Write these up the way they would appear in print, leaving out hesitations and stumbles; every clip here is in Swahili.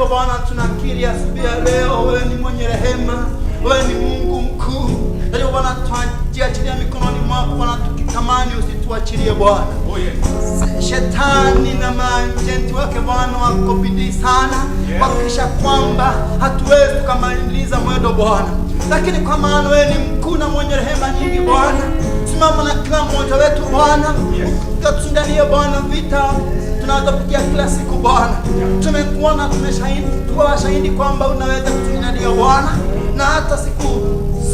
hivyo Bwana tunakiri asubuhi ya leo wewe ni mwenye rehema, wewe ni Mungu mkuu. Leo Bwana tunajiachilia mikononi mwako Bwana, tukitamani usituachilie Bwana. Shetani na maajenti wake Bwana wako bidii sana kuhakikisha kwamba hatuwezi tukamaliza mwendo Bwana, lakini kwa maana wewe ni mkuu na mwenye rehema nyingi Bwana, simama na kila mmoja wetu Bwana, ukatushindanie Bwana vita tunazopitia kila siku Bwana. Tumekuona, tumeshahidi kwamba unaweza kutushindania Bwana, na hata siku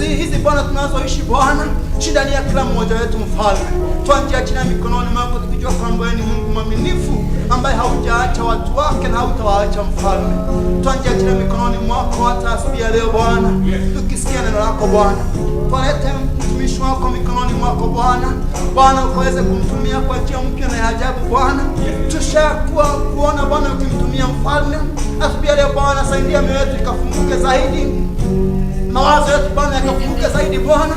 hizi Bwana tunazoishi Bwana, shindania kila mmoja wetu Mfalme. Tunajiachilia mikononi mwako tukijua kwamba wewe ni Mungu mwaminifu ambaye haujaacha watu wake na hautawaacha Mfalme. Tunajiachilia mikononi mwako hata asubuhi ya leo Bwana, tukisikia neno lako Bwana. Tulete mtumishi wako mikononi mwako Bwana, Bwana ukaweze kumtumia kwa njia mpya na ya ajabu Bwana. Tushakuwa kuona Bwana ukimtumia Mfalme. Asubuhi ya leo Bwana, saidia mioyo yetu ikafunguke zaidi, mawazo yetu Bwana yakafunguke zaidi Bwana,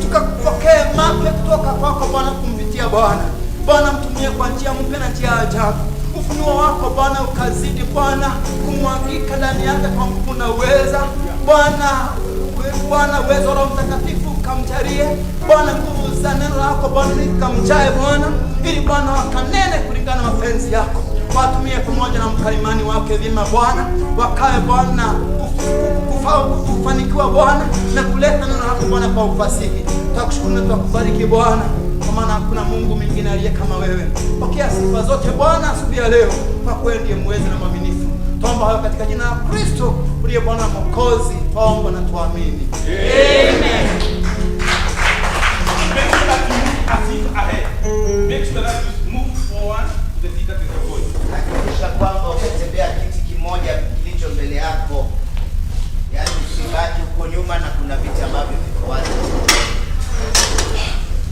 tukapokee mapya kutoka kwako Bwana kumpitia Bwana. Bwana mtumie kwa njia mpya na njia ya ajabu. Ufunuo wako Bwana ukazidi Bwana kumwagika ndani yake kwa nguvu na uweza Bwana, uwezo wa Roho Mtakatifu ukamjalie Bwana, nguvu za neno lako Bwana likamjae Bwana, ili Bwana wakanene kulingana na mapenzi yako. Watumie pamoja na mkalimani wake vyema Bwana, wakae Bwana kufanikiwa Bwana na kuleta neno lako Bwana kwa ufasihi. Tunakushukuru na tunakubariki Bwana, kwa maana hakuna Mungu mwingine aliye kama wewe. Pokea sifa zote Bwana asubuhi ya leo, kwa kweli ndiye mwezi na mwaminifu. Tuomba hayo katika jina la Kristo uliye Bwana Mwokozi, tuomba na tuamini. Amen. Make sure that you move as if ahead. Make sure that you move forward to the seat that is before you. Hakikisha kwamba umetembea kiti kimoja kilicho mbele yako. Yaani usibaki huko nyuma na kuna viti ambavyo viko wazi.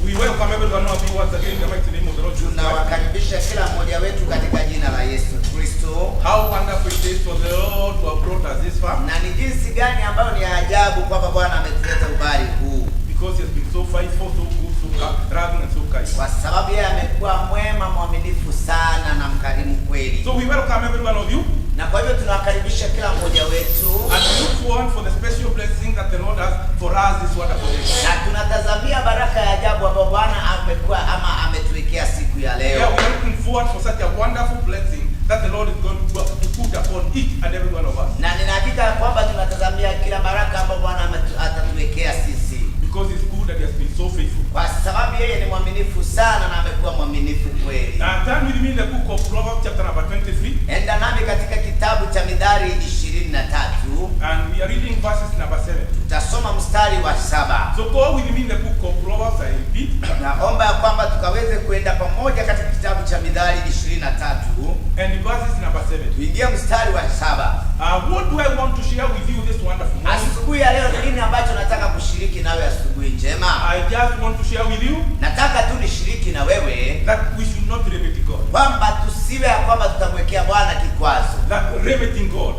We welcome everyone of you once again in the mighty name of the Lord Jesus Christ. Tunawakaribisha kila mmoja wetu katika jina la Yesu Kristo. How wonderful it is for the Lord to have brought us this far. Na ni jinsi gani ambayo ni ajabu kwamba Bwana ametuleta ubari huu. Because he has been so faithful, so good, so loving and so kind. Kwa sababu yeye amekuwa mwema, mwaminifu sana na mkarimu kweli. So we welcome every one of you. Na kwa hivyo tunawakaribisha kila mmoja wetu. And we look forward for the special blessing that the Lord has for us this wonderful day. Na tunatazamia baraka ya ajabu ambayo Bwana amekuwa ama ametuwekea siku ya leo. Yeah, we are looking forward for such a wonderful blessing that the Lord is going to put upon each and every one of us. Na nina hakika kwamba tunatazamia kila baraka ambayo Bwana atatuwekea sisi. Because it's good that he has been so faithful. Kwa sababu yeye ni mwaminifu sana na amekuwa mwaminifu kweli. Turn with me in the book of Proverbs chapter number 23. Enda nami katika kitabu cha Mithali 23. And we are reading verses number 7. Tutasoma mstari wa 7. So go with me in the book of Proverbs, I repeat. Naomba kwamba tukaweze kuenda pamoja katika kitabu cha Mithali 23. And verses number 7. Tuingie mstari wa 7. What do I want to share with you this wonderful morning? Asubuhi ya leo ni nini ambacho nataka kushiriki nawe asubuhi njema? I just want to share with you Nataka tu nishiriki na wewe that we should not limit God. kwamba tusiwe ya kwamba tutamwekea Bwana kikwazo. That limiting God.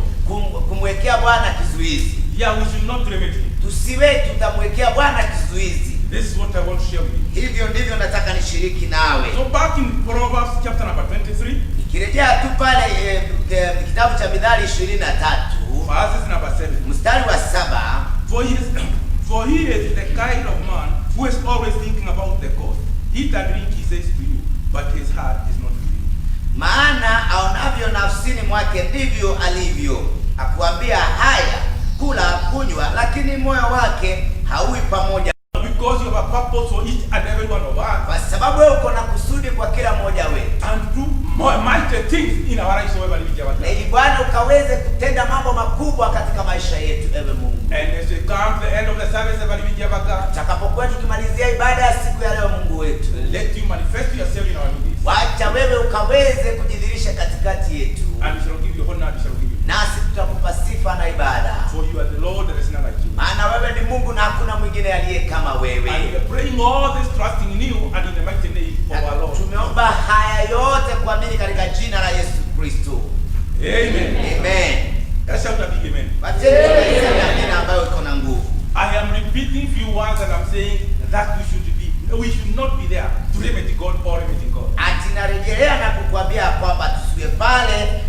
Kumwekea Bwana kizuizi. Yeah, we should not limit him. Tusiwe tutamwekea Bwana kizuizi. This is what I want to share with you. Hivyo ndivyo nataka nishiriki nawe. So back in Proverbs chapter number 23. Nikirejea tu pale kitabu cha Mithali 23. Verses number 7. Mstari wa 7. For he is the kind of man who is always thinking about the cost. Eat and drink, he says to you, but his heart is not with you. Maana aonavyo nafsini mwake ndivyo alivyo. Akuambia haya, kula kunywa, lakini moyo wake haui pamoja. Because you have a purpose for each and every one of us. Kwa sababu wewe uko na kusudi kwa kila mmoja wetu. And do mighty things in our lives wherever we live. Na ili Bwana ukaweze kutenda mambo makubwa katika maisha yetu, ewe Mungu. And as we come to the end of the service, Tutakapokuwa tukimalizia ibada ya siku ya leo, Mungu wetu, let you manifest yourself in our midst. wacha wewe ukaweze kujidhihirisha katikati yetu. And we shall give you honor, we shall give you. Nasi tutakupa sifa na ibada. For you are the Lord, there is none like you. Maana wewe ni Mungu na hakuna mwingine aliye kama wewe. And we are praying all this trusting in you and in the mighty name of our Lord. Tumeomba haya yote kuamini katika jina la Yesu Kristo. Amen. Amen. Let's shout a big amen. Amina ambayo iko na nguvu. I am repeating few words and I'm saying that we should be we should not be there to remedy God or remedy God. Ati narejelea na kukwambia kwamba tusiwe pale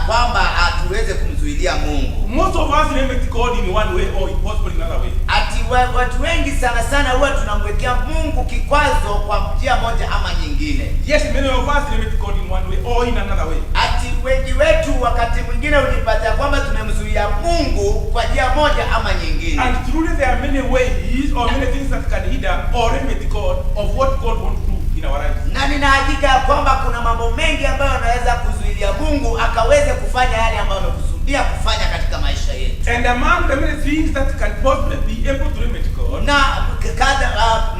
kwamba tuweze kumzuilia Mungu. Most of us remedy God in one way or possibly in another way. Ati watu wengi sana huwa tunamwekea Mungu kikwazo kwa njia moja ama nyingine. Yes, many of us remedy God in one way or in another way. Ati wengi wetu wakati mwingine ujipata kwamba tumemzuia Mungu kwa njia moja ama nyingine. And truly there are many ways or many things that can hinder or remedy God of what God wants to do in our lives. Na nina hakika ya kwamba kuna mambo mengi ambayo anaweza kuzuilia Mungu akaweze kufanya yale ambayo amekusudia kufanya katika maisha yetu. And among the many things that can possibly be able to remedy God, Na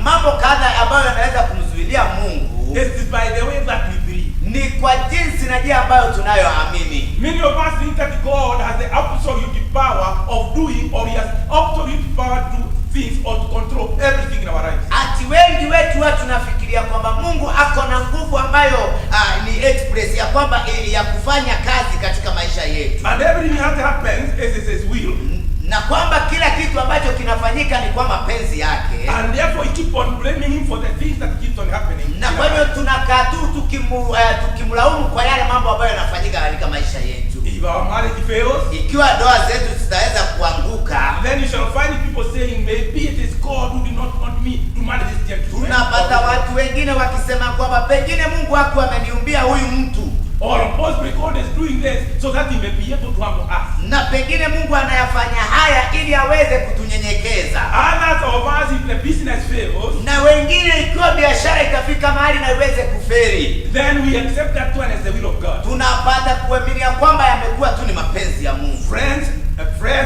mambo kadha ambayo anaweza kumzuilia Mungu is by the way that we believe. ni kwa jinsi na njia ambayo tunayoamini. Many of us think that God has the absolute power of doing, or He has absolute power to do things or to control everything in our lives. Ati wengi wetu huwa tunafikiria kwamba Mungu ako na nguvu ambayo ni express ya kwamba ya kufanya kazi katika maisha yetu. And everything that happens is His will. Na kwamba kila kitu ambacho kinafanyika ni kwa mapenzi yake. And therefore we keep on blaming Him for the things that keep on happening. Na kwa hivyo tunakaa tu tukimlaumu kwa yale mambo ambayo yanafanyika katika maisha yetu. If our marriage fails, Ikiwa ndoa zetu zitaweza kuanguka, then you shall find people saying, maybe it is God who did not want me to marry this gentleman. tunapata watu wengine wakisema kwamba pengine Mungu hakuwa ameniumbia huyu mtu, Or possibly God is doing this so that He may be able to humble us. na pengine Mungu anayafanya haya ili aweze kutunyenyekeza. Others of us, if the business fails, Na wengine ikiwa biashara itafika mahali na iweze kuferi, then we accept that one as the will of God. tunapata kuaminia kwamba yamekuwa tu ni mapenzi ya Mungu. Friends,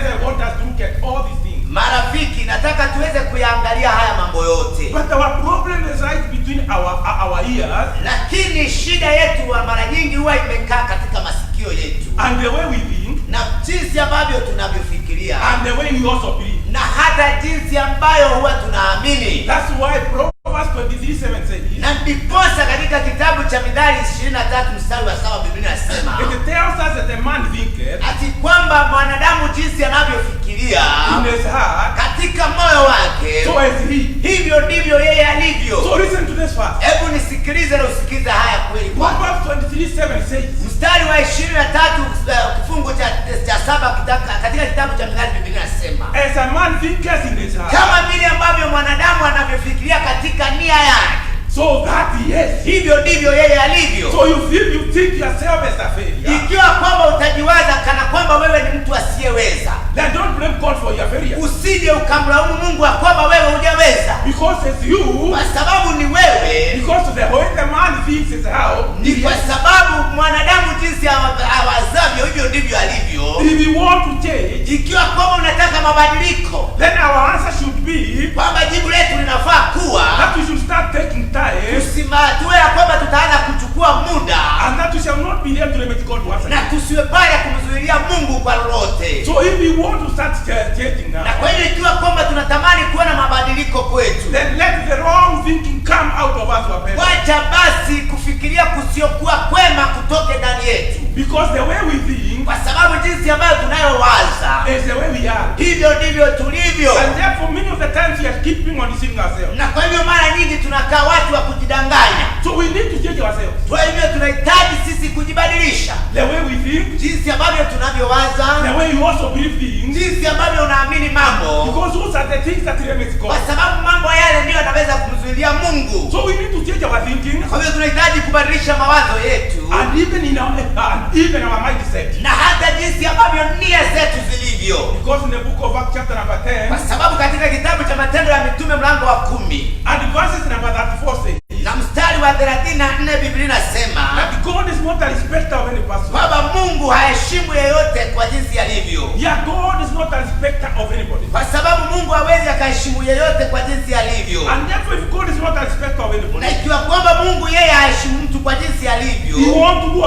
I want us to look at all these things. Marafiki, nataka tuweze kuyaangalia haya mambo yote. But our problem resides between our ears Lakini shida yetu mara nyingi huwa imekaa katika masikio yetu, and the way we think na jinsi ambavyo tunavyofikiria, and the way we also believe. na hata jinsi ambayo huwa tunaamini. That's why Proverbs 23:7 says, Na ndiposa katika kitabu cha Mithali 23 mstari wa 7 Biblia inasema it tells us that a man thinketh ati kwamba mwanadamu jinsi anavyofikiria in his heart, katika moyo wake, so is he. hivyo ndivyo yeye alivyo. So listen to this verse. Hebu nisikilize na usikize haya kweli kwanza. Proverbs 23:7 says, Mstari wa 23 kifungu cha 7 katika kitabu cha Mithali Biblia inasema, as a man thinketh in his heart, kama vile ambavyo mwanadamu anavyofikiria katika nia yake, so that he is. hivyo ndivyo yeye alivyo. So you think yourself as a failure, Ikiwa kwamba utajiwaza kana kwamba wewe ni mtu asiyeweza, then don't blame God for your failure. usije ukamlaumu Mungu kwamba wewe hujaweza, Because it's you, kwa sababu ni wewe. because the way the man thinks is how Ni kwa sababu mwanadamu jinsi awazavyo hivyo ndivyo alivyo. if we want to change, Ikiwa kwamba unataka mabadiliko, then our answer should be kwamba jibu letu linafaa kuwa that we should start taking time tusimatue ya kwamba tutaanza kuchukua muda, and that we shall not be there to limit God once na again. tusiwe pale kumzuilia Mungu kwa lolote. So if we want to start changing now, Na kwa hiyo ikiwa kwamba tunatamani kuona mabadiliko kwetu, then let the wrong thinking come out of us, our parents. wacha basi kufikiria kusiokuwa kwema kutoke ndani yetu, Because the way we think kwa sababu jinsi ambayo tunayowaza is the way we are. hivyo ndivyo tulivyo. And therefore many of the times we are keeping on deceiving ourselves. Na kwa hivyo mara nyingi tunakaa watu wa kujidanganya. So we need to change ourselves. Kwa hivyo tunahitaji sisi kujibadilisha, The way we think, jinsi ambavyo tunavyowaza, the way you also believe things. jinsi ambavyo unaamini mambo, Because those are the things that limit kwa God. sababu mambo yale ndiyo yanaweza kumzuilia Mungu. So we need to change our thinking Kwa hivyo tunahitaji kubadilisha mawazo yetu, and even our mindset. na hata jinsi ambavyo nia zetu zilivyo, Because in the book of Acts chapter number 10 kwa sababu katika kitabu cha Matendo ya Mitume mlango wa 10 and verses number 34 says na mstari wa 34 Biblia inasema that God is not a respecter of any person. kwamba Mungu haheshimu yeyote kwa jinsi alivyo. Yeah, God is not a respecter of anybody. Kwa sababu Mungu hawezi akaheshimu yeyote kwa jinsi alivyo. And therefore if God is not a respecter of anybody, Na ikiwa kwamba Mungu yeye haheshimu mtu kwa jinsi alivyo, He wants to do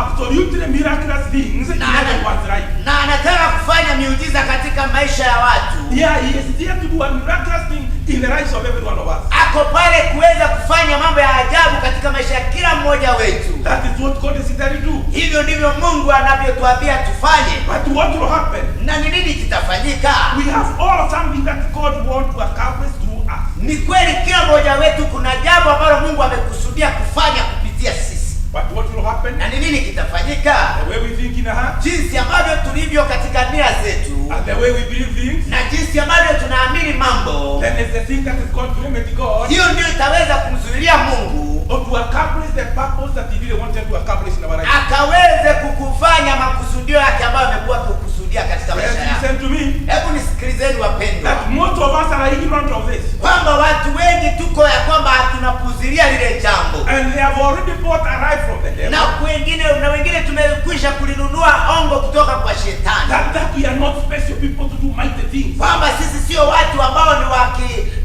absolutely miraculous things in everyone's life. na anataka kufanya miujiza katika maisha ya watu, Yeah, He is there to do a miraculous thing in the lives of every one of us. ako pale kuweza kufanya mambo ya ajabu katika maisha ya kila mmoja wetu. That is what God is there to do. Hivyo ndivyo Mungu anavyotuambia tufanye. But what will happen? Na ni nini kitafanyika? We have all something that God wants to accomplish through us. Ni kweli kila mmoja wetu kuna jambo ambalo Mungu amekusudia kufanya kupitia sisi. But what will happen? Na ni nini kitafanyika? The way we think in our heart, Jinsi ambavyo tulivyo katika nia zetu, and the way we believe things, na jinsi ambavyo tunaamini mambo, then it's the thing that is going to limit God, hiyo ndio itaweza kumzuilia Mungu or to accomplish the purpose that He really wanted to accomplish in our life. akaweze kukufanya makusudio yake ambayo amekuwa kukusudia katika maisha Friends, yako. listen to me. Hebu nisikilizeni wapendwa, That most of us are ignorant of this, kwamba watu wengi tuko ya kwamba tunapuzilia lile jambo, and they have already bought a right from the devil. na wengine tumekwisha kulinunua ongo kutoka kwa shetani, That we are not special people to do mighty things. kwamba sisi sio watu ambao ni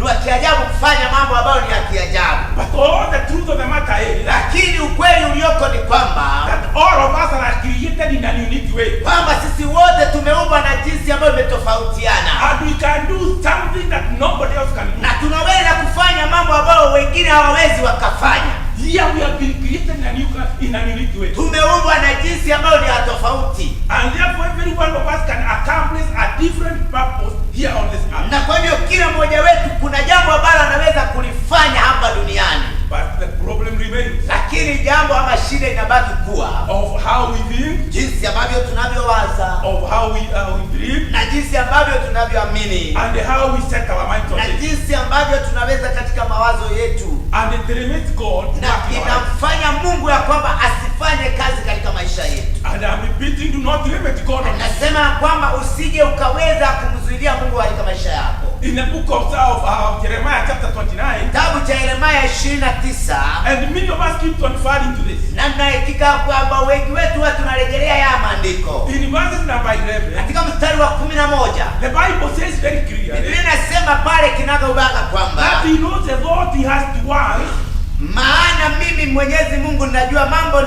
wa kiajabu kufanya mambo ambayo ni ya kiajabu. But all the truth of the matter is Lakini ukweli ulioko ni kwamba all of us are created in an unique way. kwamba sisi wote tumeumbwa na jinsi ambayo imetofautiana, And we can do something that nobody else can do. na tunaweza kufanya mambo ambayo wengine hawawezi wakafanya. Here we have been created in an unique way. Tumeumbwa na jinsi ambayo ni ya tofauti, And therefore every one of us can accomplish a different purpose here on this earth. na kwa hiyo kila mmoja wetu kuna jambo ambalo anaweza kulifanya hapa duniani. But the problem remains Lakini jambo ama shida inabaki kuwa of how we think, jinsi ambavyo tunavyowaza, of how we believe, na jinsi ambavyo tunavyoamini, and how we set our minds on na it. jinsi ambavyo tunaweza katika mawazo yetu, And it limits God to na work in our lives. inamfanya Mungu ya kwamba asifanye kazi katika maisha yetu. And I'm repeating, do not limit God on this. Nasema kwamba usije ukaweza kumzuilia Mungu katika maisha yako. In the book of Jeremiah chapter 29, Kitabu cha Yeremia 29, and many of us keep on referring to this. na tunahakika kwamba wengi wetu huwa tunarejelea haya maandiko. In verses number 11, Katika mstari wa 11, the Bible says very clearly Biblia inasema pale kinagaubaga kwamba that He knows the thought He has towards, maana mimi Mwenyezi Mungu ninajua mambo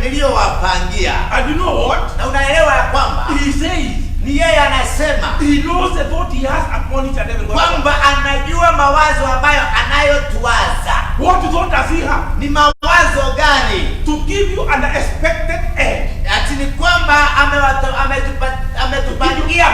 niliyowapangia. and you know what? Na unaelewa ya kwamba He says ni yeye anasema He knows the thought He has upon each and every one of us. kwamba anajua mawazo ambayo anayotuwaza. What thought does He have? Ni mawazo gani? To give you an expected end. Ati ni kwamba ametupangia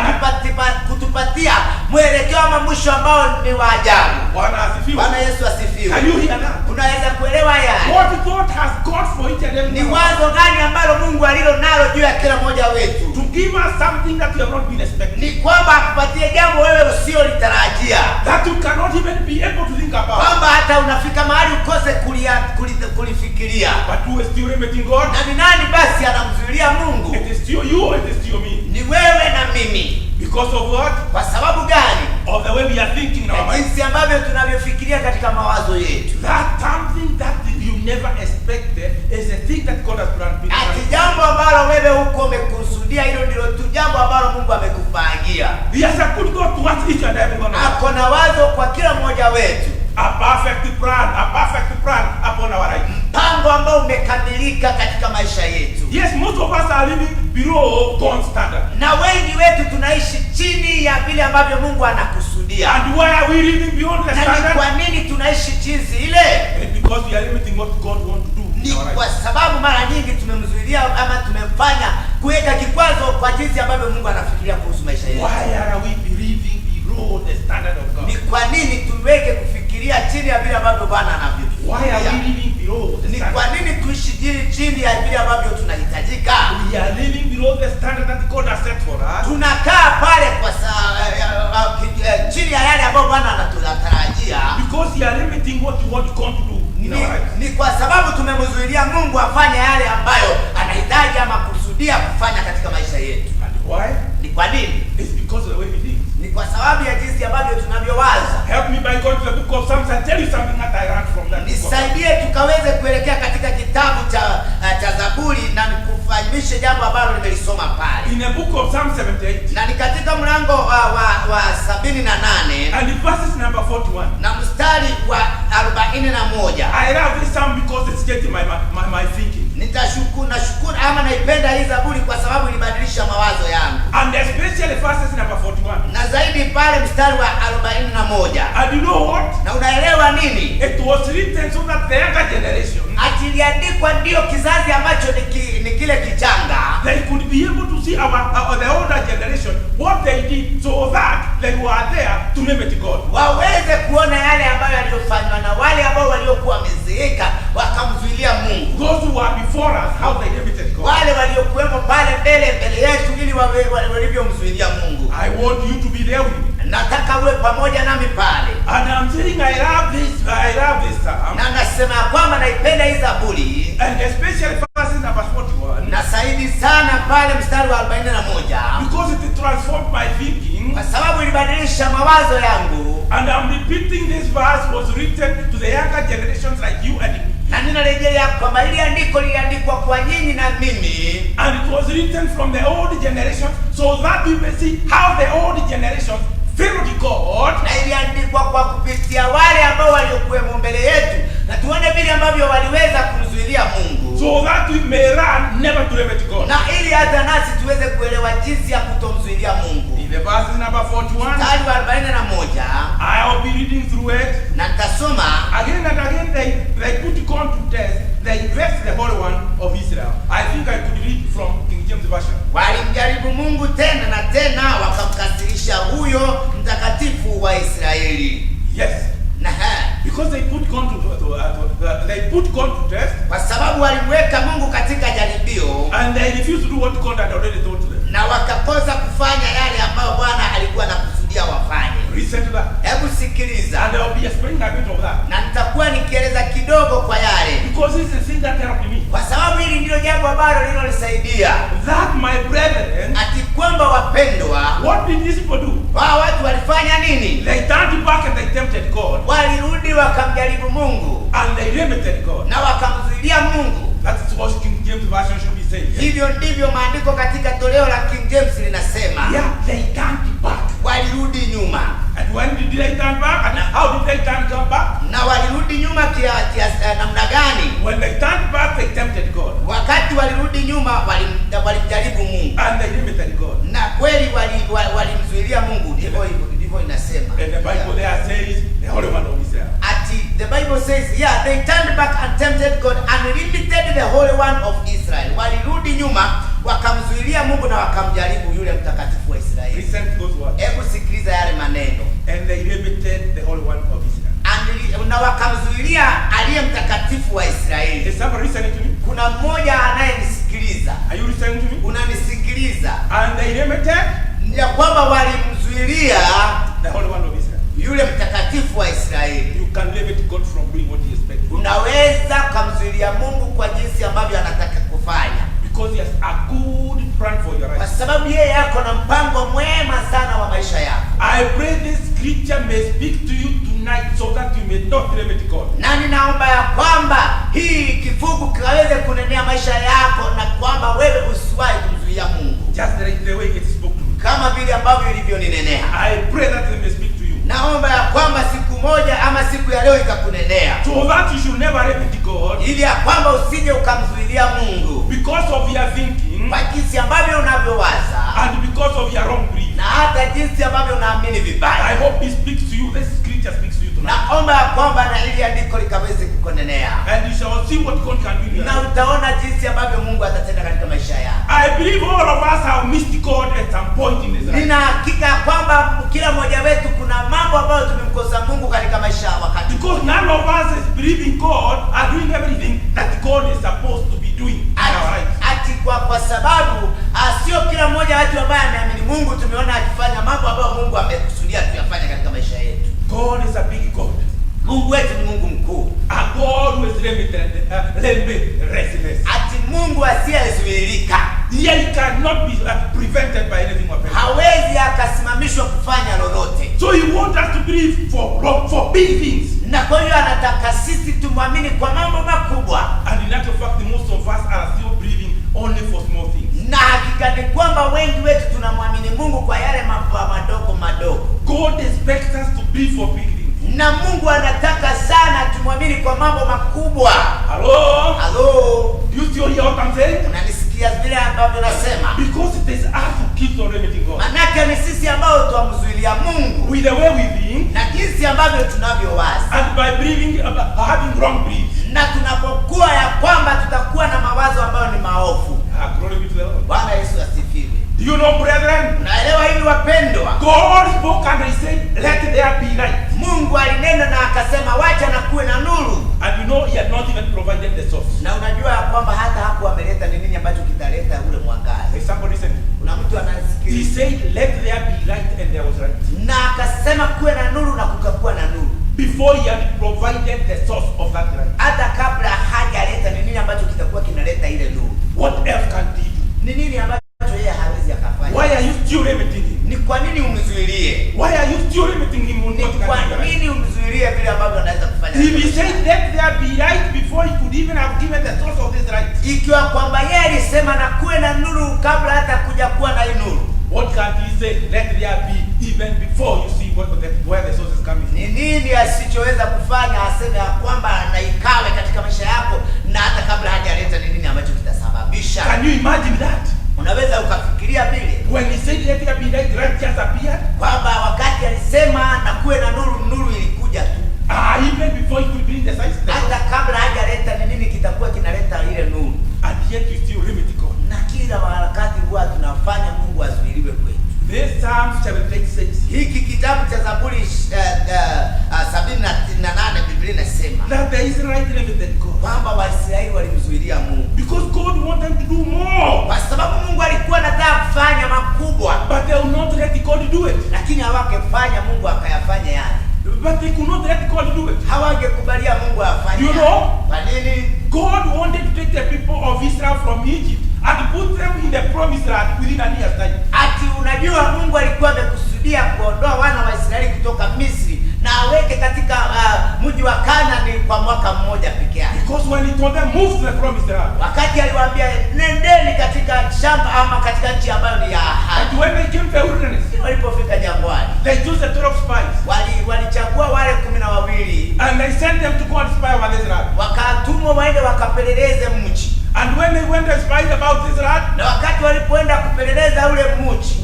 kutupatia mwelekeo ama mwisho ambao ni wa ajabu. Bwana asifiwe. Bwana Yesu asifiwe. Can you hear that? Unaweza kuelewa haya? What thought has God for each and every Ni one of us? wazo gani ambalo Mungu alilo nalo juu ya kila mmoja wetu? To give us something that we have not been expecting. Ni kwamba akupatie jambo wewe usiolitarajia, That you cannot even be able to think about. kwamba hata unafika mahali ukose kulifikiria. But who is still limiting God? Na ni nani basi anamzuilia Mungu? It is still you or it is still me. Ni wewe na mimi. Because of what? Kwa sababu gani? Of the way we are thinking in our Na mind. jinsi ambavyo tunavyofikiria katika mawazo yetu. That something that you never expected is a thing that God has planned. Ati jambo ambalo wewe huko umekusudia, hilo ndilo tu jambo ambalo Mungu amekupangia. He has a good God towards each and every one of us. Ako na wazo kwa kila mmoja wetu. A perfect plan upon our life. Mpango ambao umekamilika katika maisha yetu. Yes, most of us are living below God's standard. Na wengi wetu tunaishi chini ya vile ambavyo Mungu anakusudia. And why are we living beyond the Na ni standard? kwa nini tunaishi jinsi ile? It's because we are limiting what God wants to do Ni in our life. kwa sababu mara nyingi tumemzuilia ama tumemfanya kuweka kikwazo kwa jinsi ambavyo Mungu anafikiria kuhusu maisha yetu. Why are we living below the standard of God? Ni kwa nini tuweke kufikiria chini ya vile ambavyo Bwana Why are we anavyofikiria? living below the Ni standard? kwa nini tuishi chini ya vile ambavyo tunahitajika? We are living below the standard that God has set for us. Tunakaa pale kwa chini ya yale ambayo Bwana anatutarajia. Because we are limiting what we want God to do in our life. Ni kwa sababu tumemzuilia Mungu afanye yale ambayo anahitaji ama kusudia kufanya katika maisha yetu. And why? Ni kwa nini? It's because of the way we think. Ni kwa sababu ya jinsi ambavyo tunavyowaza. Help me by going to the book of Psalms and tell you something that I learned from that book. Nisaidie tukaweze kuelekea katika kitabu cha Zaburi na nikufahamishe jambo ambalo nimelisoma pale. In the book of Psalm 78 Na ni katika mlango wa 78 and in verses number 41. na mstari wa 41. I love this psalm because it's getting my thinking. Nashukuru ama naipenda hii Zaburi kwa sababu ilibadilisha mawazo yangu. And especially verses number 41. Na zaidi pale mstari wa 41. And you know what? Na unaelewa nini? It was written so that the younger generation, Atiliandikwa ndio kizazi ambacho ni kile kichanga. they could be able to see the older generation, what they did, so that they were there to limit God. Waweze kuona yale ambayo yaliyofanywa na wale ambao waliokuwa wamezeeka wakamzuilia Mungu. Those who were before us, how they limited God. Wale waliokuwemo pale mbele yetu ili walivyomzuilia Mungu. I want you to be there with me. Nataka uwe pamoja nami pale. And I'm saying I love this psalm. Na nasema kwamba naipenda hii Zaburi. And especially verse number 41. Na zaidi sana pale mstari wa 41. Because it transformed my thinking. Kwa sababu ilibadilisha mawazo yangu. And I'm repeating this verse was written to the younger generations like you and me. Na ninarejelea kwamba hili andiko liliandikwa kwa nyinyi na mimi. And it was written from the old generation so that we may see how the old generation feared God. Na iliandikwa kwa kupitia wale ambao waliokuwemo mbele yetu, na tuone vile ambavyo waliweza kumzuilia Mungu. So that we may learn never to limit God. Na ili hata nasi tuweze kuelewa jinsi ya kutomzuilia Mungu. In the verse number 41, mstari wa 41, I will be reading through it. Na nitasoma Again and again they put God to test. They vexed the Holy One of Israel. I think I could read from King James Version. Walimjaribu Mungu tena na tena, wakamkasirisha huyo mtakatifu wa Israeli. Yes. Na because they put God to test. Kwa sababu walimweka Mungu katika jaribio. And they refused to do what God had already told them. Na wakakosa kufanya yale ambayo Bwana alikuwa anakusudia wafanye. Listen to that. Hebu sikiliza. And I'll be explaining a bit of that. Na nitakuwa nikieleza kidogo kwa yale. Because this is the thing that helped me. Kwa sababu hili ndilo jambo ambalo lilonisaidia. That my brethren, ati kwamba wapendwa, what did these people do? Wao watu walifanya nini? They turned back and they tempted God. Walirudi wakamjaribu Mungu. And they limited God. Na wakamzuilia Mungu. That's what King James Version should be saying. Hivyo ndivyo maandiko katika toleo la King James linasema. Yeah, they turned back. Walirudi nyuma. And when did they turn back? And how did they come back? Na walirudi nyuma namna gani? When they turned back, they tempted God. Wakati walirudi nyuma walimjaribu Mungu. And they limited God. Na kweli walimzuilia Mungu. Ndivyo inasema. And the Bible there says, the Holy One of Israel. The Bible says, yeah, they turned back and tempted God and limited the Holy One of Israel. Walirudi nyuma, wakamzuilia Mungu na wakamjaribu yule mtakatifu wa Israeli. Listen to those words. Hebu sikiliza yale maneno. And they limited the Holy One of Israel. Na wakamzuilia aliye mtakatifu wa Israeli. Is somebody listening to me? Kuna mmoja anayenisikiliza. Are you listening to me? Unanisikiliza. And they limited ya kwamba walimzuilia the Holy One of Israel. Yule mtakatifu wa Israeli. You can limit God from doing what he expects. Unaweza kumzuilia Mungu kwa jinsi ambavyo anataka kufanya. Because he has a good plan for your life. Kwa sababu yeye yako na mpango mwema sana wa maisha yako. I pray this scripture may speak to you tonight so that you may not limit God. Na ninaomba ya kwamba hii kifungu kiweze kunenea maisha yako na kwamba wewe usiwahi kumzuia Mungu. Just like the way it spoke to me. Kama vile ambavyo ilivyoninenea. I pray that it may speak to you. Naomba ya kwamba siku moja ama siku ya leo ikakunenea. So that you should never limit God. Ili ya kwamba usije ukamzuilia Mungu. Because of your thinking. Kwa jinsi ambavyo unavyowaza. And because of your wrong belief. Na hata jinsi ambavyo unaamini vibaya. I hope it speaks to you. This scripture speaks to you tonight. Naomba ya kwamba na ili andiko likaweze kukunenea. And you shall see what God can do. Na utaona jinsi ambavyo Mungu atatenda katika maisha yako. I believe all of us have missed God at some point in this life. Nina hakika kwamba kila mmoja wetu kuna mambo ambayo tumemkosa Mungu katika maisha wakati. Because none of us is believing God and doing everything that God is supposed to be doing in our life. Kwa sababu sio kila mmoja wetu ambaye ameamini Mungu tumeona akifanya mambo ambayo Mungu amekusudia tuyafanye katika maisha yetu. God is a big God. Mungu wetu ni Mungu mkuu. A God who is limitless. Ati Mungu asiyezuilika. He cannot be prevented by anything or anything. Hawezi akasimamishwa kufanya lolote. So he wants us to believe for big things. Na kwa hiyo anataka sisi tumwamini kwa mambo makubwa. And in actual fact, most of us are still believing only for small things. Na hakika ni kwamba wengi wetu tunamwamini Mungu kwa yale mambo madogo. God expects us to believe for big things. Na Mungu anataka sana tumwamini kwa mambo makubwa. Hello? Do you still hear what I'm saying? Unanisikia vile ambavyo nasema? Because it is us who keeps on limiting God. Manake ni sisi ambao tuamzuilia Mungu. With the way we think. Na jinsi ambavyo tunavyowaza. And by believing, having wrong beliefs. Na tunapokuwa ya kwamba tutakuwa na mawazo ambayo ni maovu. Glory be to the Lord. Bwana Yesu You know, brethren, Naelewa hivi wapendwa. God spoke and he said, let there be light. Mungu alinena na akasema wacha na kuwe na nuru. And you know, he had not even provided the source. Na unajua kwamba hata hapo ameleta ni nini ambacho kitaleta ule mwangaza. Is somebody saying? Kuna mtu He anasikiliza. said, let there be light, and there was light. Na akasema kuwe na nuru na kukakuwa na nuru. Before he had provided the source of that light. Hata kabla hajaleta ni nini ambacho kitakuwa kinaleta ile nuru. What else can he do? Ni nini ambacho yeye hawezi akafanya? Why are you still limiting him? Ni kwa nini umzuilie? Why are you still limiting him? Ni kwa nini umzuilie vile ambavyo anaweza kufanya? If he said, let there be light, before he could even have given the source of this light. Ikiwa kwamba yeye alisema na kuwe na nuru kabla hata kuja kuwa na hii nuru. What can he say? Let there be, even before you see where the source is coming from. Ni nini asichoweza kufanya aseme ya kwamba na ikawe katika maisha yako na hata kabla hajaleta ni nini ambacho kitasababisha? Can you imagine that? Unaweza ukafikiria vile When he said, let there be light, light just appeared. kwamba wakati alisema na kuwe na nuru, nuru ilikuja tu. Even before he could bring the signs. Hata kabla hajaleta ni nini kitakuwa kinaleta ile nuru. And yet you still limit God. Na kila wakati huwa tunafanya Mungu azuiliwe kwetu. This Psalm 76. Hiki kitabu cha Zaburi 78 Biblia inasema That the Israelites limited God. kwamba Waisraeli walimzuilia Mungu. Because God wanted to do more. Kwa sababu Mungu alikuwa anataka kufanya makubwa, But they would not let God do it. lakini hawangefanya Mungu akayafanya yale. But they could not let God do it. Hawangekubalia Mungu afanye. You yale. know? Kwa nini? God wanted to take the people of Israel from Egypt and put them in the promised land within a year's time. Ati unajua Mungu alikuwa amekusudia kuondoa wana wa Israeli kutoka Misri na aweke katika mji wa Kanaani kwa mwaka mmoja peke yake. Because when he told them, move to the promised land. Wakati aliwaambia nendeni katika shamba ama katika nchi ambayo ni ya ahadi. And when they came to the wilderness, Walipofika jangwani, they chose the 12 spies. walichagua wale 12 And they sent them to go and spy over this land. wakatumwa waende wakapeleleze mji. And when they went and spied about this land, Na wakati walipoenda kupeleleza ule mji,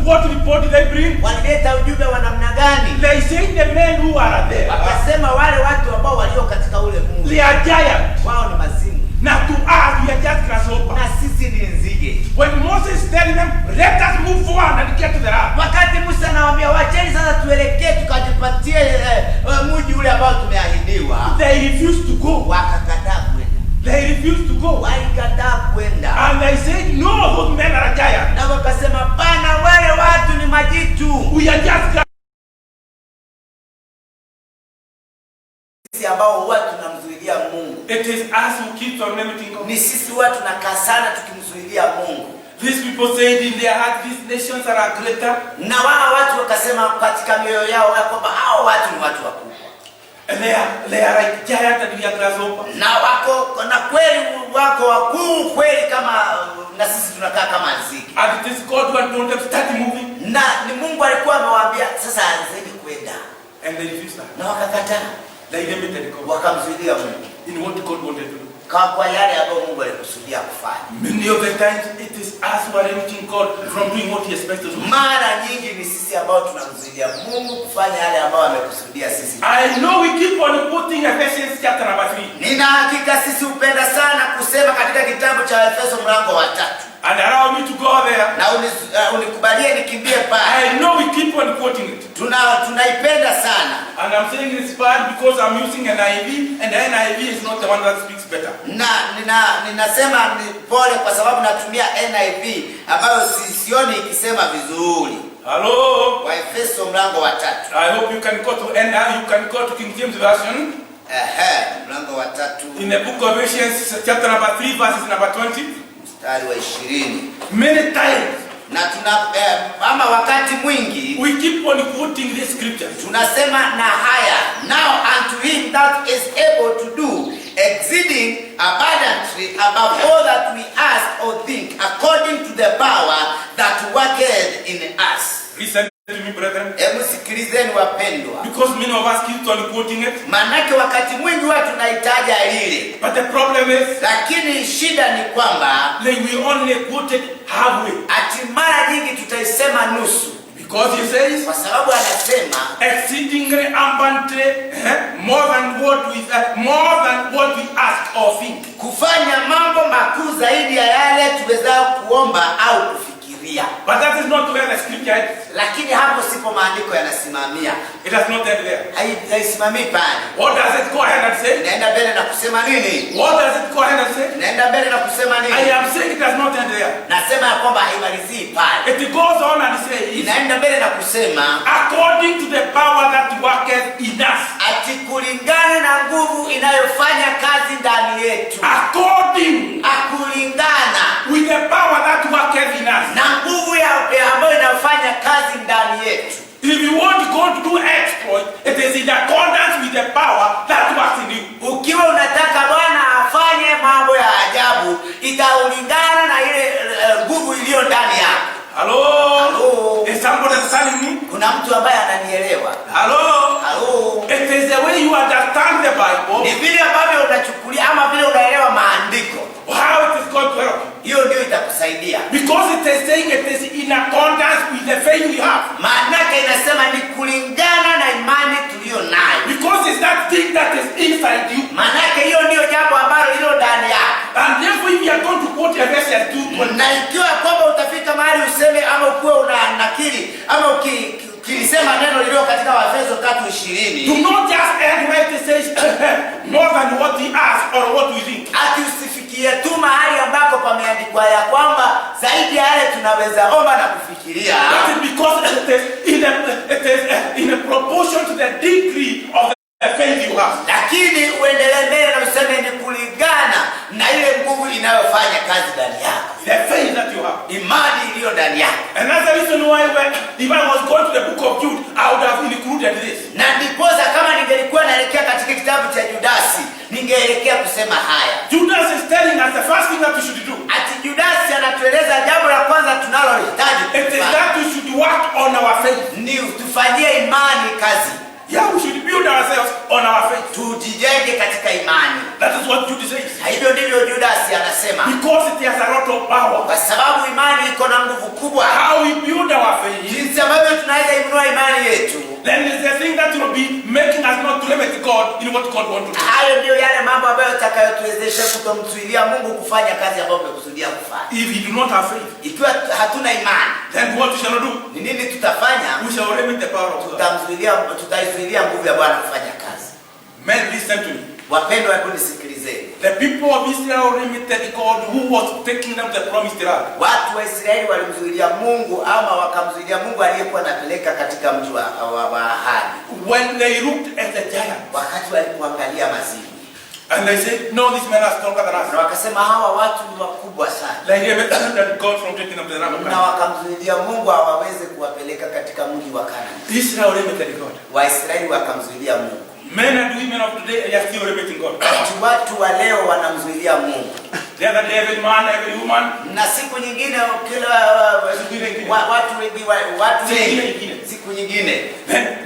what report did they bring? walileta ujumbe wa namna gani? They said the men who are there, Wakasema wale watu ambao walio katika ule mji they are giants. wao ni mazimu Now to us, we are just grasshoppers. na sisi ni nzige. When Moses is telling them, let us move forward and get to the land, Wakati Musa anawaambia wacheni sasa tuelekee tukajipatie mji ule ambao tumeahidiwa, they refused to go. wakakataa kwenda. They refused to go. Walikataa kwenda. And they said, no, those men are giants. Na wakasema pana, wale watu ni majitu. We are just Sisi ambao huwa tunamzuilia Mungu. It is us who keep on limiting God. Ni sisi huwa tunakaa sana tukimzuilia Mungu. These people said in their heart, these nations are greater. Na wao watu wakasema katika mioyo yao ya kwamba hao watu ni watu wakubwa. And they are like giants and we are grasshoppers. Na wako na kweli wako wakuu kweli kama na sisi tunakaa kama nzige. And it is God who had told them, start moving. Na ni Mungu alikuwa amewaambia sasa anzeni kwenda. And they refused that. Na wakakataa. They limited God Wakamzuilia Mungu. in what God wanted to do. Kwa yale ambayo Mungu alikusudia kufanya. Many of the times, it is us who are limiting God from doing what He expects us to do. Mara nyingi ni sisi ambao tunamzuilia Mungu kufanya yale ambayo amekusudia sisi. I know we keep on quoting Ephesians chapter number 3. Nina hakika sisi hupenda sana kusema katika kitabu cha Efeso mlango wa 3. And allow me to go there. Na unikubalie nikimbie pale. I know we keep on quoting it. Tunaipenda sana. And I'm saying it's bad because I'm using NIV, and the NIV is not the one that speaks better. Na ninasema ni pole kwa sababu natumia NIV ambayo sioni ikisema vizuri. Hello. Wa Efeso mlango wa 3. I hope you can go to NIV, you can go to King James Version. Mlango wa 3. In the book of Ephesians chapter number 3 verses number 20. Mstari wa 20. Many times Na ama wakati mwingi we keep on quoting these scriptures. tunasema na haya, now unto him that is able to do exceeding abundantly above all that we ask or think, according to the power that worketh in us. Listen to me, brethren. Hebu sikilizeni wapendwa. Because many of us keep on quoting it. Manake wakati mwingi watu tunahitaji lile. But the problem is, Lakini shida ni kwamba we only quote it halfway. ati mara nyingi tutaisema nusu. Because he says, Kwa sababu anasema exceedingly abundantly, more than what we ask or think. kufanya mambo makuu zaidi ya yale tuwezao kuomba au kufikiria. kufikiria. But that is not where the scripture is. Lakini hapo sipo maandiko yanasimamia. It has not ended there. Haisimamii pale. What does it go ahead and say? Inaenda mbele na kusema nini? What does it go ahead and say? Inaenda mbele na kusema nini? I am saying it does not end there. Nasema ya kwamba haimalizii pale. It goes on and says, Inaenda mbele na kusema according to the power that worketh in us. ati kulingana na nguvu inayofanya kazi ndani yetu. According Kulingana with the power that worketh in us. na nguvu ambayo inafanya kazi ndani yetu. If you want God to do exploit, it is in accordance with the power that works in you. Ukiwa unataka Bwana afanye mambo ya ajabu, itaulingana na ile nguvu iliyo ndani yako. Hello? Hello? Is somebody understanding me? Kuna mtu ambaye ananielewa? Hello? Hello? It is the way you understand the Bible. Ni vile ambavyo unachukulia ama vile unaelewa maandiko. How it is going to help. Hiyo ndio itakusaidia. Because it is saying it is in accordance with the faith we have. Maana yake inasema ni kulingana na imani tuliyo nayo. Because it's that thing that is inside you. Maana yake hiyo ndio jambo ambalo lilo ndani yako. And therefore if you are going to quote Ephesians 2:20. Na ikiwa kwamba utafika mahali useme ama ukuwe unanakili ama ukilisema neno lililo katika Waefeso 3:20. Do not just end where it says more than what we ask or what we think. Ati usifikie tu mahali ambako pameandikwa ya kwamba zaidi ya yale tunaweza omba na kufikiria. That is because it is in a proportion to the degree of the faith you have. Lakini uendelee mbele na useme ni kulingana na ile nguvu inayofanya kazi ndani yako. The faith that you have. Imani iliyo ndani yako. And that's the reason why if I was going to the book of Jude, I would have included this. Na ndiposa kama ningelikuwa naelekea katika kitabu cha Judasi, ningeelekea kusema haya. Judas is telling us the first thing that we should do. Ati Judasi anatueleza jambo la kwanza tunalohitaji. It is that we should work on our faith. Ni tufanyie imani kazi. Yeah, we should build ourselves on our faith. Tujijenge katika imani. That is what Jude says. Hivyo ndivyo Judasi anasema. Because it has a lot of power. Kwa sababu imani iko na nguvu kubwa. How we build our faith. Jinsi ambavyo tunaweza inua imani yetu. Then is the thing that will be making us not to limit God in what God wants to do. Hayo ndio yale mambo ambayo yatakayotuwezesha kutomzuilia Mungu kufanya kazi ambayo amekusudia kufanya. If we do not have faith, Ikiwa hatuna imani, then what we shall do? ni nini tutafanya? We shall limit the power of God. Tutaizuilia nguvu ya Bwana kufanya kazi. Men, listen to me. Wapendwa, hebu nisikilizeni. The people of Israel limited God who was taking them to the promised land. Watu wa Israeli walimzuilia Mungu ama wakamzuilia Mungu aliyekuwa anapeleka katika mji wa ahadi. When they looked at the giant, Wakati walipoangalia mazimu. and they said, no, these men are stronger than us. Na wakasema hawa watu ni wakubwa sana. They limited God from taking them to the land of Na Canaan. wakamzuilia Mungu hawaweze kuwapeleka katika mji wa Kanaani. Israel limited God. Waisraeli wakamzuilia Mungu. Men and women of today are still limiting God. Watu wa leo wanamzuilia Mungu. The other day, every man, every woman, Na siku nyingine kila watu wengi siku nyingine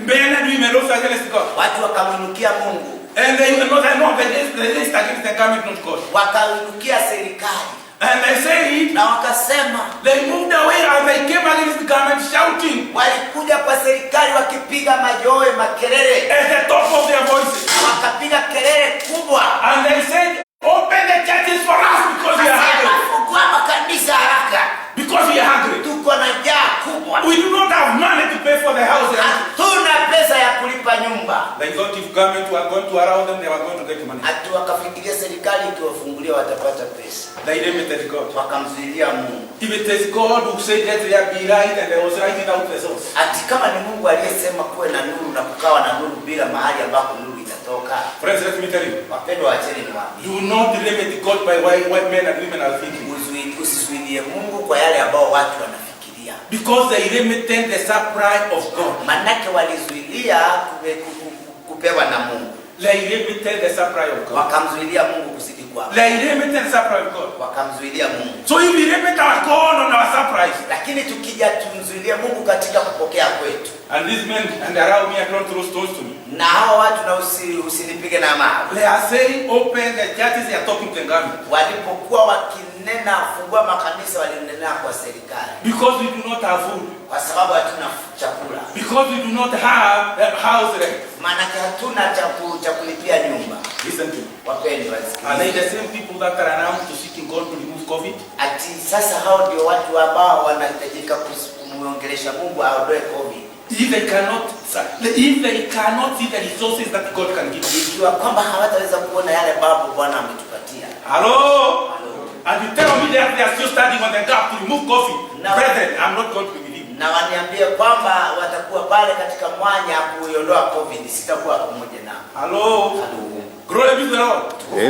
men and women also against God. watu wakamwinukia Mungu. And they know they list against the government, not God. Wakainukia serikali. And they say, Na wakasema they moved away and they came against the government shouting walikuja kwa serikali wakipiga majoe makelele. at the top of their voices. Wakapiga kelele kubwa. And they said, open the churches for us because we are hungry. Fungua makanisa haraka. Because we are hungry. Tuko na njaa kubwa. We do not have money to pay for the house. Hatuna pesa ya kulipa nyumba. They thought if government were going to allow them, they were going to get money. Hatu wakafikiria serikali ikiwafungulia watapata pesa. They limited God. Wakamzuilia Mungu. If it is God who said that there be light and there was light without the source. Ati kama ni Mungu aliyesema kuwe na nuru na kukawa na nuru bila mahali ambako nuru itatoka. Friends, let me tell you. Wapendwa, wacheni niwaambie. Do not limit God by what men and women are thinking. Usizuilie Mungu kwa yale ambao watu wanafikiria. Because they limited the supply of God. Manake walizuilia kupewa na Mungu. They limited the supply of God. Wakamzuilia Mungu kuzidi kwao. They limited the supply of God. Wakamzuilia Mungu. So if we limit our God on our supplies, Lakini tukija tumzuilie Mungu katika kupokea kwetu. and these men and around me are not throw stones to me. Na hawa watu na usinipige na mawe. They are saying open the churches, they are talking to the government. Walipokuwa wakinena fungua makanisa walinena kwa serikali. Because we do not have food. Kwa sababu hatuna chakula. Because we do not have a house rent. Maana hatuna cha kulipia nyumba. Listen to me. Wapendwa, Are they the same people that are around to seeking God to remove COVID? ati Ati sasa hao ndio watu ambao wanahitajika kumuongelesha Mungu aondoe COVID. If they cannot see the resources that God can give you. Ikiwa kwamba hawataweza kuona yale babu Bwana ametupatia. Hello? And you tell me that they are still standing on the gap to remove COVID. No. Brethren, I'm not going to believe. Na waniambie kwamba watakuwa pale katika mwanya kuiondoa COVID, sitakuwa pamoja nao. Hello? Glory be to the Lord.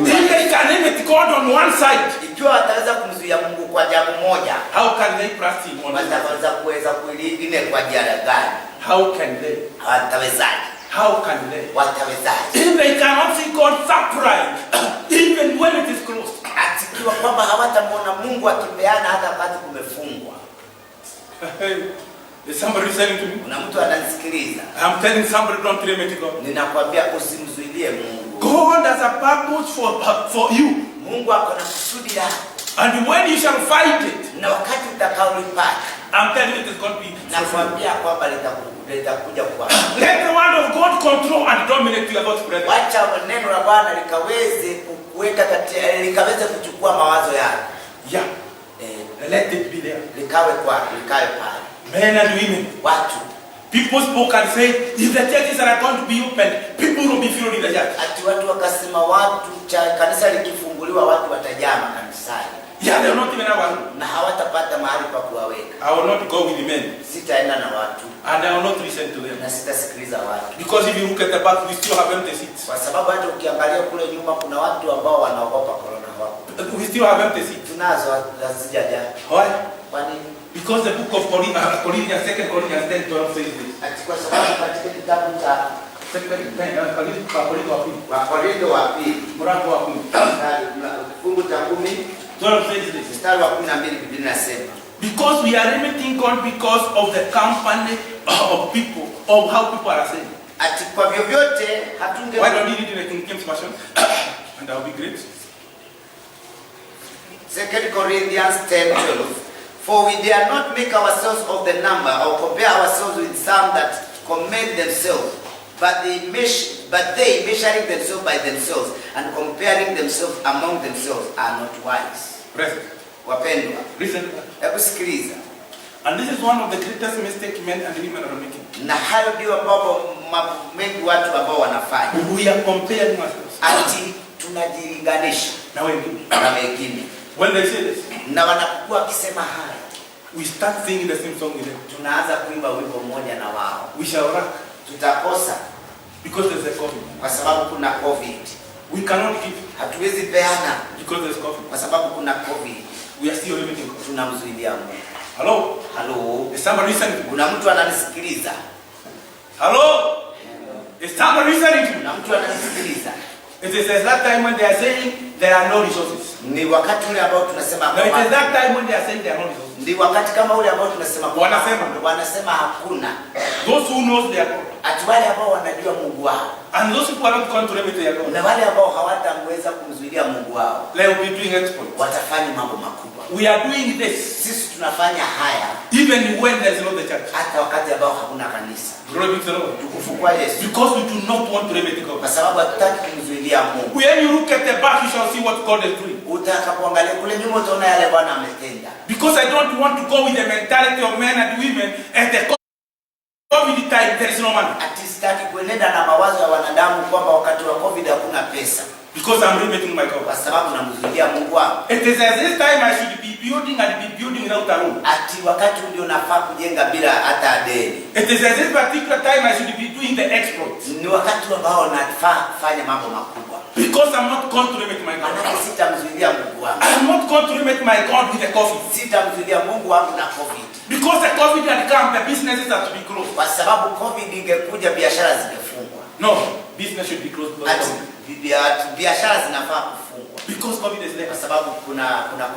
If they can limit God on one side, Ikiwa wataweza kumzuia Mungu kwa jambo moja, how can they trust him on the other? wataweza kuweza kuilingine kwa njia gani? How can they? Hawatawezaje? How can they? Watawezaje? If they cannot see God surprise, even when it is closed. Atikiwa kwamba hawatamuona Mungu akipeana hata wakati kumefungwa. Is somebody listening to me? Kuna mtu ananisikiliza. I'm telling somebody, don't limit God. Ninakwambia usimzuilie Mungu. God has a purpose for you. Mungu ako na kusudi lake. And when you shall fight it, Na wakati utakaolipata, I'm telling you it is going to be. nakwambia kwamba litakuja kwa. Let the word of God control and dominate your thoughts, brethren. Wacha neno la Bwana likaweze kuweka likaweze kuchukua mawazo yako. Yeah. Let it be there. Likawe pale. Men and women. Watu. People spoke and said, if the churches are going to be opened, people will be filled in the church. Ati watu wakasema kanisa likifunguliwa watu watajaa makanisani. Yeah, they will not even have a room. Na hawatapata mahali pa kuwaweka. I will not go with the men. Sitaenda na watu. And I will not listen to them. Na sitasikiliza watu. Because if you look at the back, we still have empty seats. Kwa sababu hata ukiangalia kule nyuma kuna watu ambao wanaogopa corona wako. We still have empty seats. Tunazo hazijaja. Why? Kwa nini? Because the book of Corinthians, 2 Corinthians 10:12 says this. Ati kwa sababu katika kitabu cha Wakorintho wa pili kifungu cha 12 says this. mstari wa 12 Biblia inasema, Because we are limiting God because of the company of people, of how people are saying. ati kwa vyovyote hatunge. Why don't you read in the King James Version? And that will be great. 2 Corinthians 10:12. For we dare not make ourselves of the number or compare ourselves with some that commend themselves, but they measuring themselves by themselves and comparing themselves among themselves are not wise. Present. Wapendwa, Listen. hebu sikiliza. And this is one of the greatest mistakes men and women are making. Na hayo ndio ambapo mengi watu ambao wanafanya. We are comparing ourselves. Ati tunajilinganisha Now wengine. na wengine. When they say this, Na wanapokuwa wakisema haya, we start singing the same song with them. tunaanza kuimba wimbo mmoja na wao. We shall rock Tutakosa because there's a COVID. kwa sababu kuna COVID. We cannot give Hatuwezi peana because there's COVID. kwa sababu kuna COVID. We are still limiting God. Tunamzuilia Mungu. Hello? Halo. Is somebody listening to me? Kuna mtu ananisikiliza. Hello? Is somebody listening to me? Kuna mtu ananisikiliza. It is at that time when they are saying there are no resources. Ni wakati ule ambao tunasema No, it is that time when they are saying there are no resources. Ndi wakati kama ule ambao tunasema wanasema hakuna. Those who knows their God. Ati wale ambao wanajua Mungu wao. And those who are not going to limit their God. Na wale ambao hawatamweza kumzuilia Mungu wao. They will be doing exploits. Watafanya mambo makubwa. We are doing this. Sisi tunafanya haya Even when there is no the church. hata wakati ambao hakuna kanisa. Glory be to the Lord. Tukufu kwa Yesu. Because we do not want to limit God. Kwa sababu hatutaki kumzuilia Mungu. When you look at the back, you shall see what God is doing. Utakapoangalia kule nyuma utaona yale Bwana ametenda. Because I don't want to go with the mentality of men and women at the COVID time, there is no money. Ati sitaki kuenenda na mawazo ya wanadamu kwamba wakati wa COVID hakuna pesa. Because I'm limiting my God. Kwa sababu namzuilia Mungu wangu. It is at this time I should be building and be building without a room. Ati wakati ndio nafaa kujenga bila hata deni. It is at this particular time I should be doing the exploits. Ni wakati ambao nafaa kufanya mambo makubwa. Because I'm not going to limit my God. Maana sitamzuilia Mungu wangu. I'm not going to limit my God with the COVID. Sitamzuilia Mungu wangu na COVID. Because the COVID had come, the businesses have to be closed. Kwa sababu COVID ingekuja biashara zingefungwa. No, business should be closed. Ati biashara zinafaa kufungwa. Because COVID is there. Kwa sababu kuna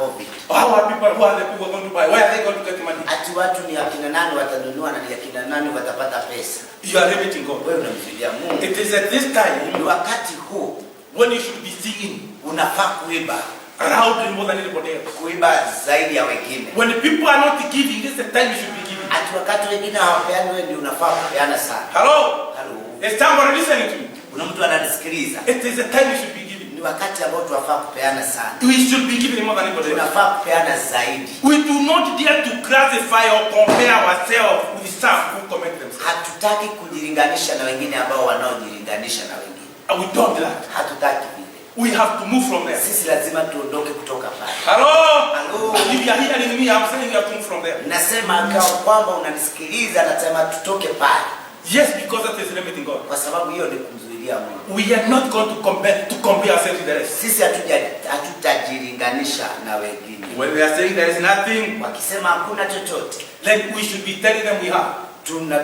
COVID. How are people? Who are the people going to buy? Where are they going to get money? Ati watu ni akina nani watanunua na ni akina nani watapata pesa. You are limiting God. Wewe unamzuilia Mungu. It is at this time Ni wakati huu when you should be singing unafaa kuimba. loudly more than anybody else. Kuimba zaidi ya wengine. When the people are not giving, this is the time you should be giving. Ati wakati wengine hawapeani wewe ndio unafaa kupeana sana. Hello? Halo. Is somebody listening to me? Kuna mtu ananisikiliza. It is the time you should be giving. Ni wakati ambao tunafaa kupeana sana. We should be giving more than anybody else. Tunafaa kupeana zaidi. We do not dare to classify or compare ourselves with some who commit themselves. Hatutaki kujilinganisha na wengine ambao wanaojilinganisha na wengine. And we don't do that. Hatutaki vile. We have to move from there. Sisi lazima tuondoke kutoka pale. Hello? Hello. If you are hearing me, I'm saying you have to move from there. Nasema kama kwamba unanisikiliza, nasema tutoke pale. Yes, because that is limiting God. Kwa sababu hiyo ni kumzuilia Mungu. We are not going to compare ourselves with the rest. Sisi hatutajilinganisha na wengine. When we are saying there is nothing, Wakisema hakuna chochote, then we should be telling them we have.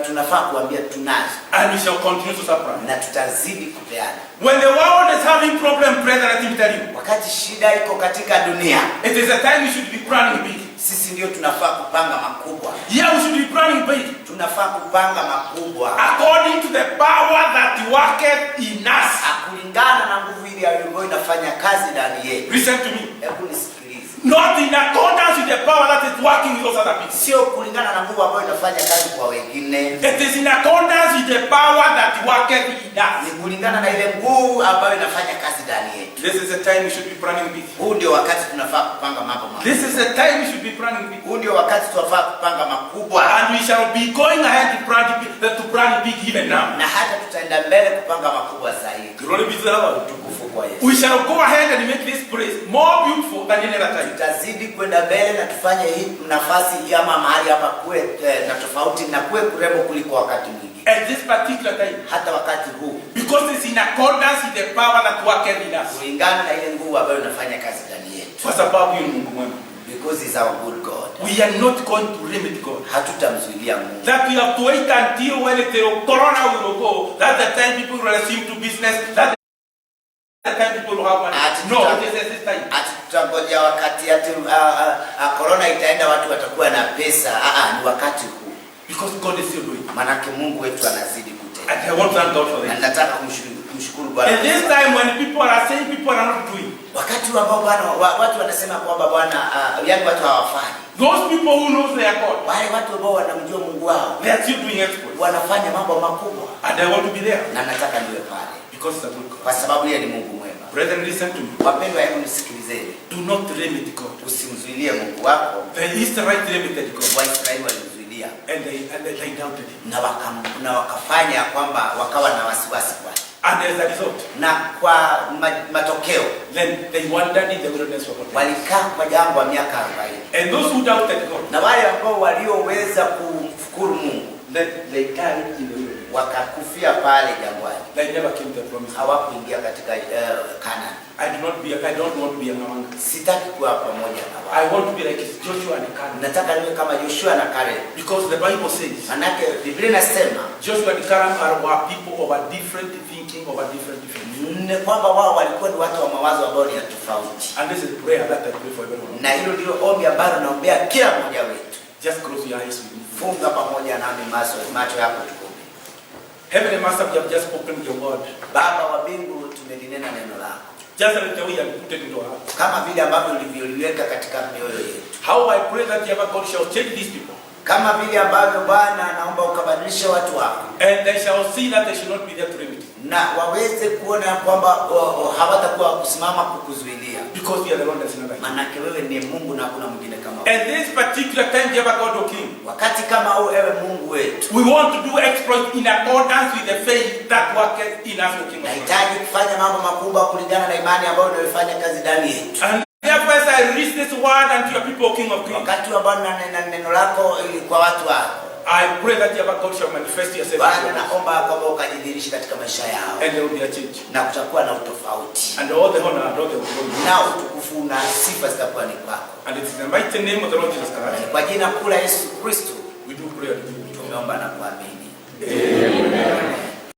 tunafaa kuambia tunazo. And we shall continue to supply. Na tutazidi kupeana. When the world is having problem, brethren, let me tell you. Wakati shida iko katika dunia, It is a time we should be planning big. sisi ndio tunafaa kupanga makubwa. Yeah, we should be planning big. Tunafaa kupanga makubwa. According to the power that worketh in us. Kulingana na nguvu ile ambayo inafanya kazi ndani yetu. Listen to me. Hebu nisikilize. Not in accordance with the power that is working with those other people. Sio kulingana na nguvu ambayo inafanya kazi kwa wengine. It is in accordance with the power that worketh in us. Ni kulingana na ile nguvu ambayo inafanya kazi ndani yetu. This is the time we should be planning big. Huu ndio wakati tunafaa kupanga mambo makubwa. This is the time we should be planning big. Huu ndio wakati tunafaa kupanga makubwa. And we shall be going ahead to plan big even now. Na hata tutaenda mbele kupanga makubwa zaidi. Glory be to the Lord. Tukufu kwa Yesu. We shall go ahead and make this place more beautiful than any other time. Tutazidi kwenda mbele na tufanye hii nafasi ama mahali hapa kuwe na tofauti na kuwe kurembo kuliko wakati mwingine. At this particular time. Hata wakati huu. Because it's in accordance with the power that worketh in us. Kulingana na ile nguvu ambayo inafanya kazi ndani yetu. Kwa sababu yeye ni Mungu mwema. Because he's our good God. We are not going to limit God. Hatutamzuilia Mungu. That we have to wait until when the corona will go. That's the time people will resume to business. That's the time people will have money. No, it is this time. Tutangoja wakati ati corona itaenda watu watakuwa na pesa. Ni wakati huu. Because God is still doing. Manake Mungu wetu anazidi kutenda. And I want to thank God for that. Na nataka kumshukuru Bwana. And this time when people are saying people are not doing. Wakati ambao Bwana watu wanasema kwamba Bwana yani watu hawafanyi. Those people who know their God. Wale watu ambao wanamjua Mungu wao. They are still doing exploits. Wanafanya mambo makubwa. And I want to be there. Na nataka niwe pale. Because it's a good God. Kwa sababu yeye ni Mungu mwema. Brethren, listen to me. Wapendwa, hebu nisikilizeni. Do not limit God. Usimzuilie Mungu wako. The Israelites limited God. Waisraeli walimzuilia. And they doubted him. Na wakafanya kwamba wakawa na wasiwasi kwake. And as a result, na kwa matokeo, then they wandered in the wilderness for 40 years. Walikaa kwa jangwa miaka 40. And those who doubted God, na wale ambao walioweza kumshukuru Mungu, then they died in the wilderness. Wakakufia pale jangwani. They never came to the promised land. Hawakuingia katika Canaan. I don't want to be among them. Sitaki kuwa pamoja na wao. I want to be like Joshua and Caleb. Nataka niwe kama Joshua na Caleb. Because the Bible says, manake Biblia inasema Joshua and Caleb were people of a different thinking, of a different faith. Ni kwamba wao walikuwa ni watu wa mawazo ambao ni tofauti. And this is prayer that I pray for everyone. Na hilo ndio ombi ambalo naombea kila mmoja wetu. Just close your eyes with me. Funga pamoja nami macho yako tuombe. Heavenly Master, we have just spoken your word. Baba wa mbingu, tumelinena neno lako. Just like the way you put it into our heart. Kama vile ambavyo ulivyoliweka katika mioyo yetu. How I pray that Jehovah God shall change these people. Kama vile ambavyo Bwana naomba ukabadilishe watu wako. And they shall see that they should not be there to limit. Na waweze kuona kwamba hawatakuwa kusimama kukuzuilia. Because you are the Lord that's in our life. Manake wewe ni Mungu na hakuna mwingine kama wewe. And this particular time, Jehovah God, O King, wakati kama huu, ewe Mungu wetu, we want to do exploits in accordance with the faith that worketh in us, O King. Nahitaji kufanya mambo makubwa kulingana na imani ambayo unayofanya kazi ndani yetu. And therefore, as I read this word unto your people, O King of Kings, wakati ambao neno lako kwa watu wako, I pray that Jehovah God shall manifest yourself. Bwana, naomba kwamba ukajidhihirishe katika maisha yao. And there will be a change. Na kutakuwa na utofauti. And all the honor and all the glory. Na utukufu na sifa zitakuwa ni kwako. And it is in the mighty name of the Lord Jesus Christ. Kwa jina kuu la Yesu Kristo, we do pray. tumeomba na kuamini. Amen.